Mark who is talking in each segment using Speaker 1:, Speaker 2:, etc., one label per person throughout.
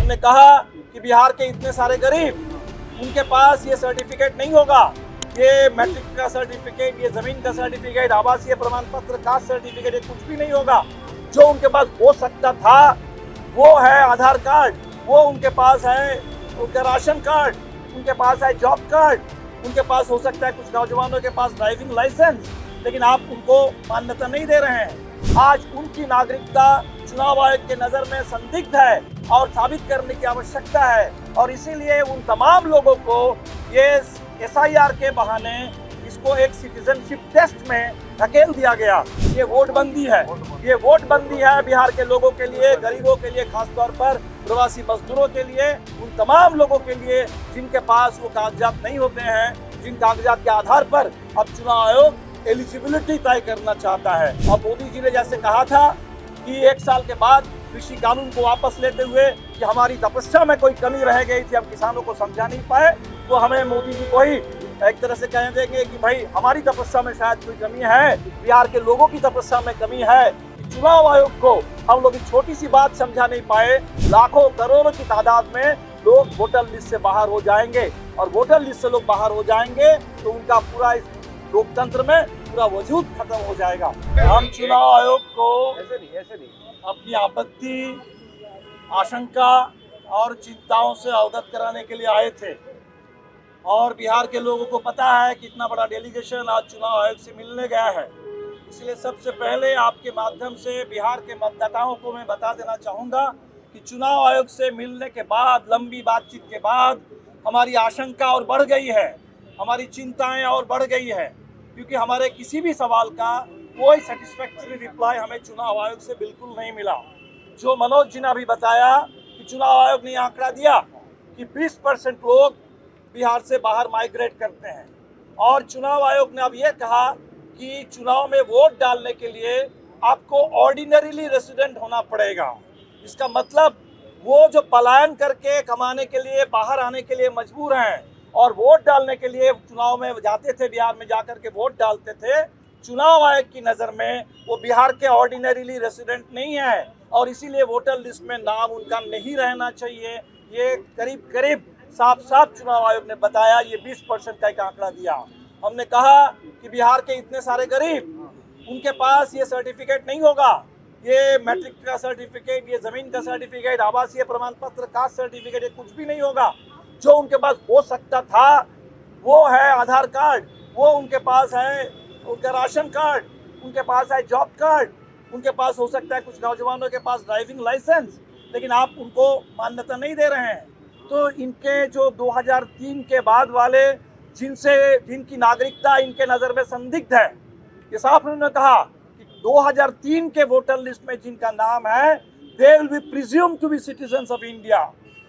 Speaker 1: हमने कहा कि बिहार के इतने सारे गरीब, उनके पास ये सर्टिफिकेट नहीं होगा, ये मैट्रिक का सर्टिफिकेट, ये जमीन का सर्टिफिकेट, आवासीय प्रमाण पत्र, कास्ट सर्टिफिकेट, ये कुछ भी नहीं होगा। जो उनके पास हो सकता था वो है आधार कार्ड, वो उनके पास है उनका राशन कार्ड, उनके पास है जॉब कार्ड, उनके पास हो सकता है कुछ नौजवानों के पास ड्राइविंग लाइसेंस, लेकिन आप उनको मान्यता नहीं दे रहे हैं। आज उनकी नागरिकता चुनाव आयोग के नजर में संदिग्ध है और साबित करने की आवश्यकता है, और इसीलिए उन तमाम लोगों को ये SIR के बहाने इसको एक सिटीजनशिप टेस्ट में धकेल दिया गया। ये वोटबंदी है, ये वोटबंदी है बिहार के लोगों के लिए, गरीबों के लिए, खासतौर पर प्रवासी मजदूरों के लिए, उन तमाम लोगों के लिए जिनके पास वो कागजात नहीं होते हैं, जिन कागजात के आधार पर अब चुनाव आयोग एलिजिबिलिटी तय करना चाहता है। और मोदी जी ने जैसे कहा था कि 1 साल के बाद कृषि कानून को वापस लेते हुए कि हमारी तपस्या में कोई कमी रह गई थी, हम किसानों को समझा नहीं पाए, तो हमें मोदी जी को ही एक तरह से कह देंगे कि भाई हमारी तपस्या में शायद कोई कमी है, बिहार के लोगों की तपस्या में कमी है। चुनाव आयोग को हम लोग छोटी सी बात समझा नहीं पाए, लाखों करोड़ों की तादाद में लोग वोटर लिस्ट से बाहर हो जाएंगे, और वोटर लिस्ट से लोग बाहर हो जाएंगे तो उनका पूरा इस लोकतंत्र में पूरा वजूद खत्म हो जाएगा। हम चुनाव आयोग को अपनी आपत्ति, आशंका और चिंताओं से अवगत कराने के लिए आए थे, और बिहार के लोगों को पता है कि इतना बड़ा डेलीगेशन आज चुनाव आयोग से मिलने गया है। इसलिए सबसे पहले आपके माध्यम से बिहार के मतदाताओं को मैं बता देना चाहूँगा कि चुनाव आयोग से मिलने के बाद, लंबी बातचीत के बाद, हमारी आशंका और बढ़ गई है, हमारी चिंताएं और बढ़ गई है, क्योंकि हमारे किसी भी सवाल का कोई सेटिस्फैक्टरी रिप्लाई हमें चुनाव आयोग से बिल्कुल नहीं मिला। जो मनोज जी ने अभी बताया कि चुनाव आयोग ने आंकड़ा दिया कि 20% लोग बिहार से बाहर माइग्रेट करते हैं, और चुनाव आयोग ने अब यह कहा कि चुनाव में वोट डालने के लिए आपको ऑर्डिनरीली रेसिडेंट होना पड़ेगा। इसका मतलब वो जो पलायन करके कमाने के लिए बाहर आने के लिए मजबूर हैं और वोट डालने के लिए चुनाव में जाते थे, बिहार में जाकर के वोट डालते थे, चुनाव आयोग की नज़र में वो बिहार के ऑर्डिनरीली रेसिडेंट नहीं है, और इसीलिए वोटर लिस्ट में नाम उनका नहीं रहना चाहिए। ये करीब करीब साफ साफ चुनाव आयोग ने बताया, ये 20% का एक आंकड़ा दिया। हमने कहा कि बिहार के इतने सारे गरीब, उनके पास ये सर्टिफिकेट नहीं होगा, ये मैट्रिक का सर्टिफिकेट, ये जमीन का सर्टिफिकेट, आवासीय प्रमाण पत्र, कास्ट सर्टिफिकेट, ये कुछ भी नहीं होगा। जो उनके पास हो सकता था वो है आधार कार्ड, वो उनके पास है उनका राशन कार्ड, उनके पास है जॉब कार्ड, उनके पास हो सकता है कुछ नौजवानों के पास ड्राइविंग लाइसेंस, लेकिन आप उनको मान्यता नहीं दे रहे हैं। तो इनके जो 2003 के बाद वाले जिनकी नागरिकता इनके नज़र में संदिग्ध है, ये साफ उन्होंने कहा कि 2003 के वोटर लिस्ट में जिनका नाम है, they will be presumed to be citizens of India,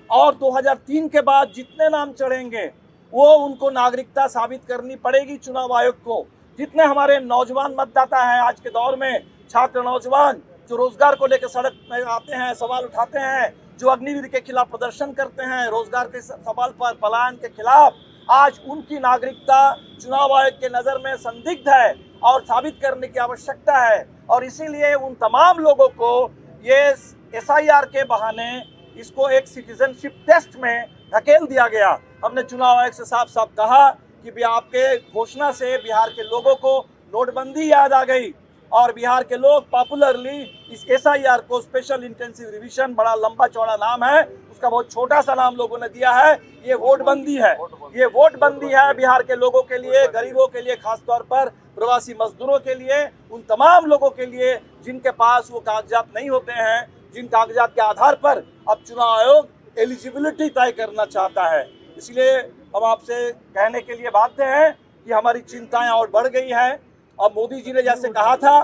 Speaker 1: और 2003 के बाद जितने नाम चढ़ेंगे वो उनको नागरिकता साबित करनी पड़ेगी चुनाव आयोग को। जितने हमारे नौजवान मतदाता हैं आज के दौर में, छात्र नौजवान जो रोजगार को लेकर सड़क में आते हैं, सवाल उठाते हैं, जो अग्निवीर के खिलाफ प्रदर्शन करते हैं, रोजगार के सवाल पर, पलायन के खिलाफ, आज उनकी नागरिकता चुनाव आयोग के नज़र में संदिग्ध है और साबित करने की आवश्यकता है, और इसीलिए उन तमाम लोगों को ये SIR के बहाने इसको एक सिटीजनशिप टेस्ट में धकेल दिया गया। हमने चुनाव आयोग से साफ साफ कहा कि आपके घोषणा से बिहार के लोगों को नोटबंदी याद आ गई, और बिहार के लोग पॉपुलरली इस SIR को स्पेशल इंटेंसिव रिवीजन, बड़ा लंबा चौड़ा नाम है, उसका बहुत छोटा सा नाम लोगों ने दिया है, ये वोटबंदी है। ये वोटबंदी है बिहार के लोगों के लिए, गरीबों के लिए, खासतौर पर प्रवासी मजदूरों के लिए, उन तमाम लोगों के लिए जिनके पास वो कागजात नहीं होते हैं, जिन कागजात के आधार पर अब चुनाव आयोग एलिजिबिलिटी तय करना चाहता है। इसलिए हम आपसे कहने के लिए बाध्य हैं कि हमारी चिंताएं और बढ़ गई हैं। अब मोदी जी ने जैसे कहा था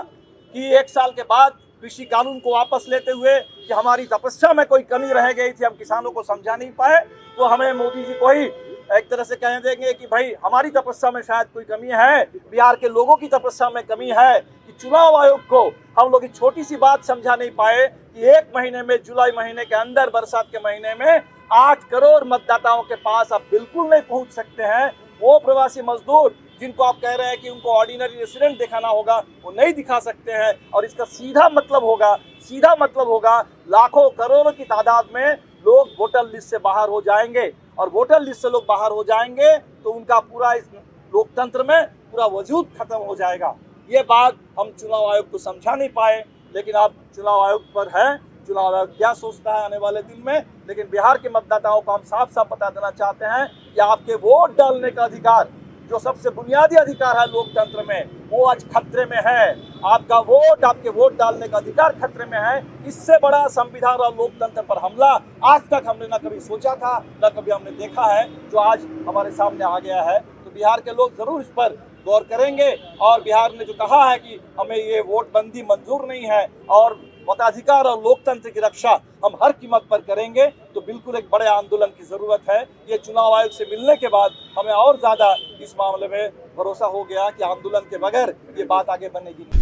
Speaker 1: कि 1 साल के बाद कृषि कानून को वापस लेते हुए कि हमारी तपस्या में कोई कमी रह गई थी, हम किसानों को समझा नहीं पाए, तो हमें मोदी जी को ही एक तरह से कह देंगे कि भाई हमारी तपस्या में शायद कोई कमी है, बिहार के लोगों की तपस्या में कमी है कि चुनाव आयोग को हम लोग छोटी सी बात समझा नहीं पाए कि 1 महीने में, जुलाई महीने के अंदर, बरसात के महीने में 8 करोड़ मतदाताओं के पास आप बिल्कुल नहीं पहुंच सकते हैं। वो प्रवासी मजदूर जिनको आप कह रहे हैं कि उनको ऑर्डिनरी रेसिडेंट दिखाना होगा, वो नहीं दिखा सकते हैं, और इसका सीधा मतलब होगा लाखों करोड़ों की तादाद में लोग वोटर लिस्ट से बाहर हो जाएंगे, और वोटर लिस्ट से लोग बाहर हो जाएंगे तो उनका पूरा इस लोकतंत्र में पूरा वजूद खत्म हो जाएगा। ये बात हम चुनाव आयोग को समझा नहीं पाए, लेकिन अब चुनाव आयोग पर है, चुनाव आयोग क्या सोचता है आने वाले दिन में। लेकिन बिहार के मतदाताओं को हम साफ साफ बता देना चाहते हैं कि आपके वोट डालने का अधिकार, जो सबसे बुनियादी अधिकार है लोकतंत्र में, वो आज खतरे में है। आपका वोट, आपके वोट डालने का अधिकार खतरे में है। इससे बड़ा संविधान और लोकतंत्र पर हमला आज तक हमने न कभी सोचा था, न कभी हमने देखा है, जो आज हमारे सामने आ गया है। तो बिहार के लोग जरूर इस पर गौर करेंगे, और बिहार ने जो कहा है कि हमें ये वोटबंदी मंजूर नहीं है और मताधिकार और लोकतंत्र की रक्षा हम हर कीमत पर करेंगे, तो बिल्कुल एक बड़े आंदोलन की जरूरत है। ये चुनाव आयोग से मिलने के बाद हमें और ज्यादा इस मामले में भरोसा हो गया कि आंदोलन के बगैर ये बात आगे बढ़ेगी नहीं।